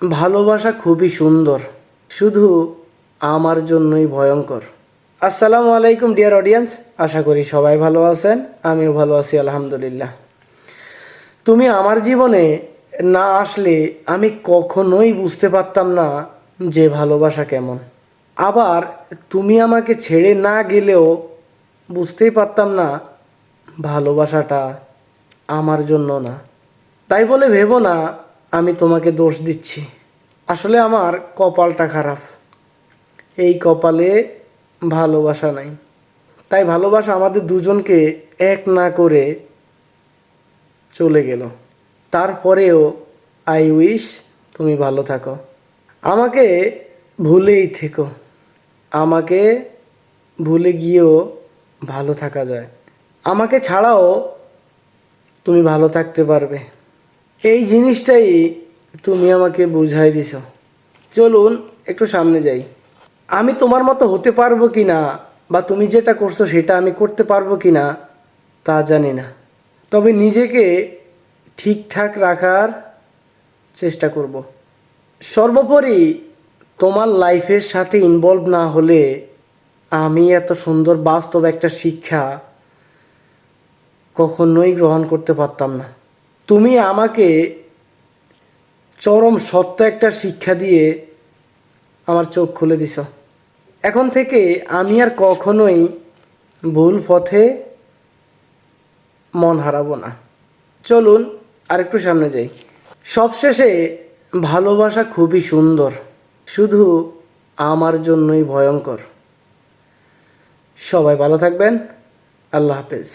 ভালোবাসা খুবই সুন্দর, শুধু আমার জন্যই ভয়ঙ্কর। আসসালামু আলাইকুম ডিয়ার অডিয়েন্স, আশা করি সবাই ভালো আছেন। আমিও ভালো আছি আলহামদুলিল্লাহ। তুমি আমার জীবনে না আসলে আমি কখনোই বুঝতে পারতাম না যে ভালোবাসা কেমন। আবার তুমি আমাকে ছেড়ে না গেলেও বুঝতেই পারতাম না ভালোবাসাটা আমার জন্য না। তাই বলে ভেবো না আমি তোমাকে দোষ দিচ্ছি। আসলে আমার কপালটা খারাপ, এই কপালে ভালোবাসা নাই। তাই ভালোবাসা আমাদের দুজনকে এক না করে চলে গেল। তারপরেও আই উইশ তুমি ভালো থাকো, আমাকে ভুলেই থেকো। আমাকে ভুলে গিয়েও ভালো থাকা যায়, আমাকে ছাড়াও তুমি ভালো থাকতে পারবে। এই জিনিসটাই তুমি আমাকে বুঝাই দিছো। চলুন একটু সামনে যাই। আমি তোমার মতো হতে পারবো কি না, বা তুমি যেটা করছো সেটা আমি করতে পারবো কি না তা জানি না, তবে নিজেকে ঠিকঠাক রাখার চেষ্টা করব। সর্বোপরি তোমার লাইফের সাথে ইনভলভ না হলে আমি এত সুন্দর বাস্তব একটা শিক্ষা কখনোই গ্রহণ করতে পারতাম না। তুমি আমাকে চরম সত্য একটা শিক্ষা দিয়ে আমার চোখ খুলে দিছ। এখন থেকে আমি আর কখনোই ভুল পথে মন হারাবো না। চলুন আরেকটু সামনে যাই। সবশেষে ভালোবাসা খুবই সুন্দর, শুধু আমার জন্যই ভয়ঙ্কর। সবাই ভালো থাকবেন। আল্লাহ হাফেজ।